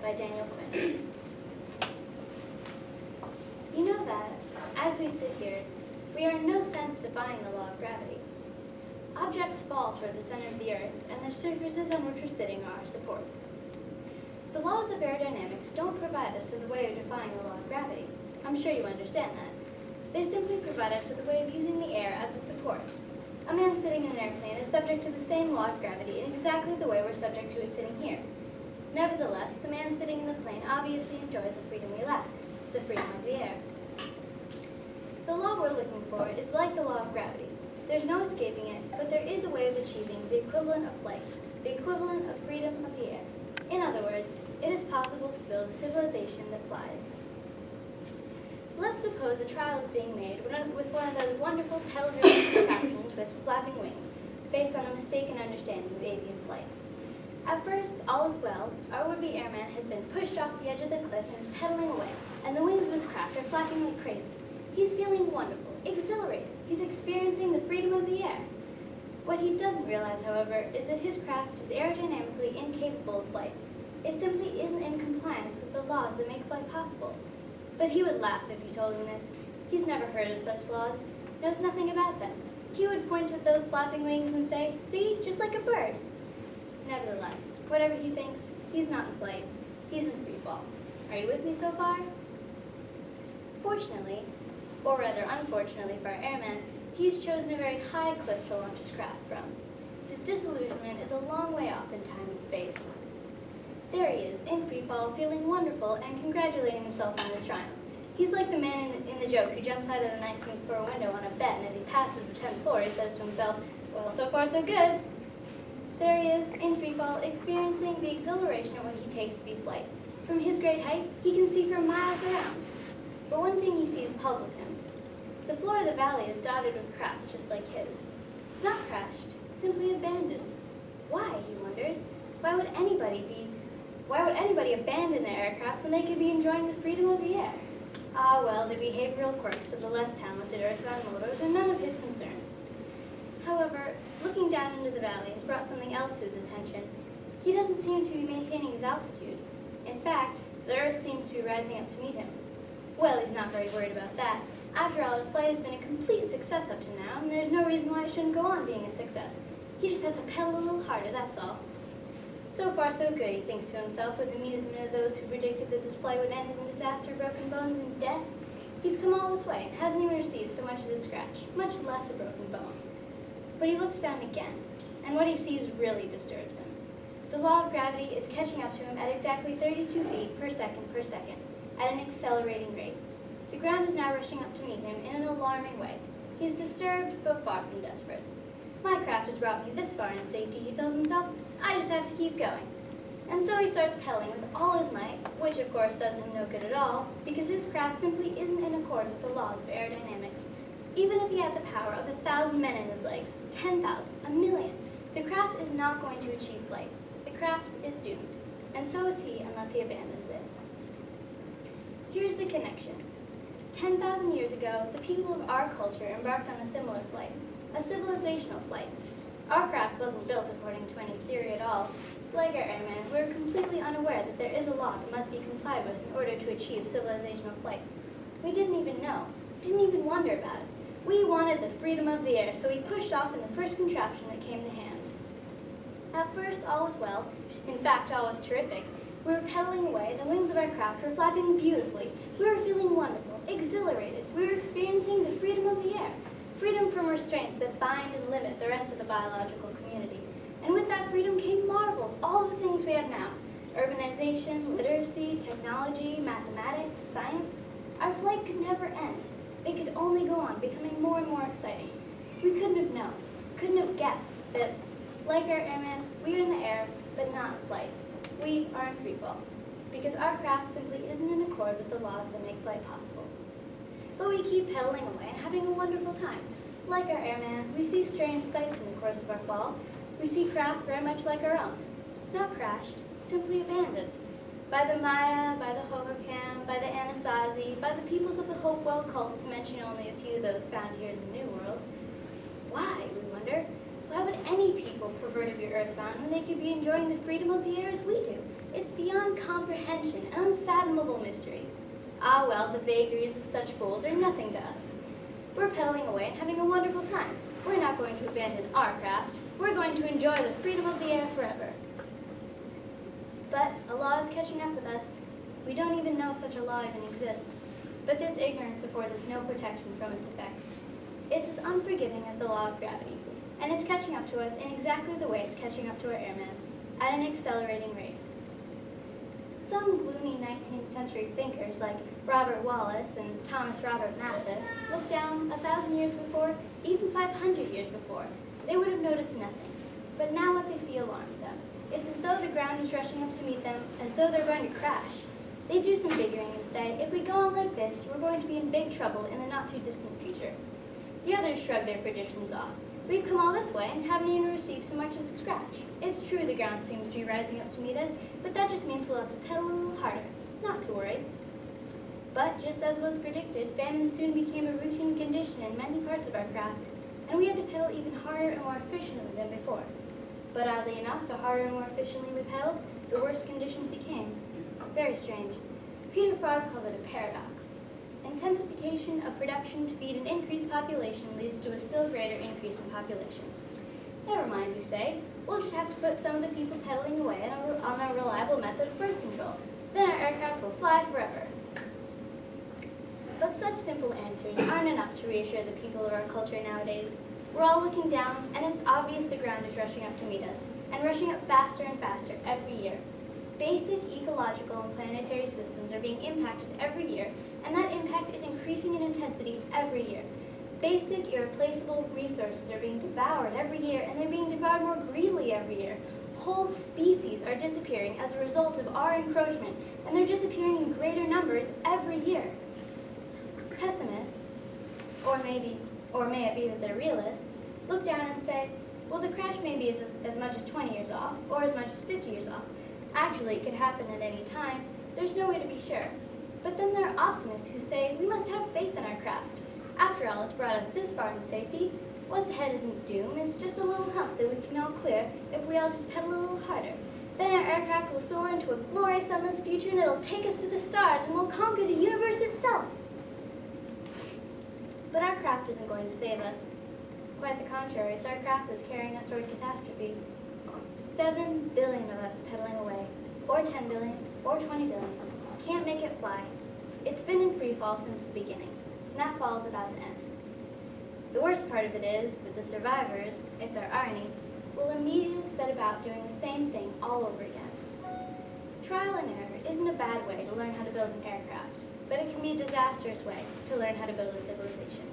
by Daniel Quinn. You know that, as we sit here, we are in no sense defying the law of gravity. Objects fall toward the center of the Earth, and the surfaces on which we're sitting are supports. The laws of aerodynamics don't provide us with a way of defying the law of gravity. I'm sure you understand that. They simply provide us with a way of using the air as a support. A man sitting in an airplane is subject to the same law of gravity in exactly the way we're subject to it sitting here. Nevertheless, the man sitting in the plane obviously enjoys the freedom we lack, the freedom of the air. The law we're looking for is like the law of gravity. There's no escaping it, but there is a way of achieving the equivalent of flight, the equivalent of freedom of the air. In other words, it is possible to build a civilization that flies. Let's suppose a trial is being made with one of those wonderful pedal-driven contraptions with flapping wings, based on a mistaken understanding of avian flight. At first, all is well. Our would-be airman has been pushed off the edge of the cliff and is pedaling away, and the wings of his craft are flapping like crazy. He's feeling wonderful, exhilarated. He's experiencing the freedom of the air. What he doesn't realize, however, is that his craft is aerodynamically incapable of flight. It simply isn't in compliance with the laws that make flight possible. But he would laugh if you told him this. He's never heard of such laws, knows nothing about them. He would point at those flapping wings and say, "See, just like a bird." Nevertheless, whatever he thinks, he's not in flight. He's in free fall. Are you with me so far? Fortunately, or rather unfortunately for our airman, he's chosen a very high cliff to launch his craft from. His disillusionment is a long way off in time and space. There he is, in free fall, feeling wonderful and congratulating himself on his triumph. He's like the man in the joke who jumps out of the 19th floor window on a bet, and as he passes the 10th floor, he says to himself, "Well, so far so good." There he is, in free fall, experiencing the exhilaration of what he takes to be flight. From his great height, he can see for miles around. But one thing he sees puzzles him. The floor of the valley is dotted with crafts just like his. Not crashed, simply abandoned. Why, he wonders? Why would anybody abandon their aircraft when they could be enjoying the freedom of the air? Ah, well, the behavioral quirks of the less talented earthbound motors are none of his concern. However, looking down into the valley has brought something else to his attention. He doesn't seem to be maintaining his altitude. In fact, the Earth seems to be rising up to meet him. Well, he's not very worried about that. After all, his flight has been a complete success up to now, and there's no reason why it shouldn't go on being a success. He just has to pedal a little harder, that's all. So far, so good, he thinks to himself, with amusement of those who predicted that his flight would end in disaster, broken bones, and death. He's come all this way and hasn't even received so much as a scratch, much less a broken bone. But he looks down again, and what he sees really disturbs him. The law of gravity is catching up to him at exactly 32 feet per second, at an accelerating rate. The ground is now rushing up to meet him in an alarming way. He's disturbed, but far from desperate. My craft has brought me this far in safety, he tells himself. I just have to keep going. And so he starts pedaling with all his might, which of course does him no good at all, because his craft simply isn't in accord with the laws of aerodynamics. Even if he had the power of 1,000 men in his legs, 10,000, 1,000,000, the craft is not going to achieve flight. The craft is doomed, and so is he unless he abandons it. Here's the connection. 10,000 years ago, the people of our culture embarked on a similar flight, a civilizational flight. Our craft wasn't built according to any theory at all. Like our airmen, we're completely unaware that there is a law that must be complied with in order to achieve civilizational flight. We didn't even know, didn't even wonder about it. We wanted the freedom of the air, so we pushed off in the first contraption that came to hand. At first, all was well. In fact, all was terrific. We were pedaling away, the wings of our craft were flapping beautifully. We were feeling wonderful, exhilarated. We were experiencing the freedom of the air. Freedom from restraints that bind and limit the rest of the biological community. And with that freedom came marvels, all the things we have now. Urbanization, literacy, technology, mathematics, science. Our flight could never end. It could only go on, becoming more and more exciting. We couldn't have known, couldn't have guessed that, like our airmen, we are in the air, but not in flight. We are in free fall, because our craft simply isn't in accord with the laws that make flight possible. But we keep pedaling away and having a wonderful time. Like our airman, we see strange sights in the course of our fall. We see craft very much like our own. Not crashed, simply abandoned. By the Maya, by the Hohokam, by the Anasazi, by the peoples of the Hopewell cult, to mention only a few of those found here in the New World. Why, we wonder? Why would any people prefer to be earthbound when they could be enjoying the freedom of the air as we do, It's beyond comprehension, an unfathomable mystery. Ah well, the vagaries of such fools are nothing to us. We're pedaling away and having a wonderful time. We're not going to abandon our craft. We're going to enjoy the freedom of the air forever. But a law is catching up with us. We don't even know such a law even exists. But this ignorance affords us no protection from its effects. It's as unforgiving as the law of gravity, and it's catching up to us in exactly the way it's catching up to our airmen, at an accelerating rate. Some gloomy 19th century thinkers like Robert Wallace and Thomas Robert Mathis looked down 1,000 years before, even 500 years before. They would have noticed nothing. But now what they see alarms them. It's as though the ground is rushing up to meet them, as though they're going to crash. They do some figuring and say, if we go on like this, we're going to be in big trouble in the not-too-distant future. The others shrug their predictions off. We've come all this way and haven't even received so much as a scratch. It's true the ground seems to be rising up to meet us, but that just means we'll have to pedal a little harder. Not to worry. But just as was predicted, famine soon became a routine condition in many parts of our craft, and we had to pedal even harder and more efficiently than before. But oddly enough, the harder and more efficiently we pedaled, the worse conditions became. Very strange. Peter Frog calls it a paradox. Intensification of production to feed an increased population leads to a still greater increase in population. Never mind, we say. We'll just have to put some of the people pedaling away on a reliable method of birth control. Then our aircraft will fly forever. But such simple answers aren't enough to reassure the people of our culture nowadays. We're all looking down, and it's obvious the ground is rushing up to meet us, and rushing up faster and faster every year. Basic ecological and planetary systems are being impacted every year, and that impact is increasing in intensity every year. Basic, irreplaceable resources are being devoured every year, and they're being devoured more greedily every year. Whole species are disappearing as a result of our encroachment, and they're disappearing in greater numbers every year. Pessimists, or may it be that they're realists, look down and say, well, the crash may be as much as 20 years off, or as much as 50 years off. Actually, it could happen at any time. There's no way to be sure. But then there are optimists who say we must have faith in our craft. After all, it's brought us this far in safety. What's ahead isn't doom, it's just a little hump that we can all clear if we all just pedal a little harder. Then our aircraft will soar into a glorious endless future, and it'll take us to the stars, and we'll conquer the universe itself. But our craft isn't going to save us. Quite the contrary, it's our craft that's carrying us toward catastrophe. 7 billion of us pedaling away, or 10 billion, or 20 billion, can't make it fly. It's been in free fall since the beginning, and that fall is about to end. The worst part of it is that the survivors, if there are any, will immediately set about doing the same thing all over again. Trial and error isn't a bad way to learn how to build an aircraft, but it can be a disastrous way to learn how to build a civilization.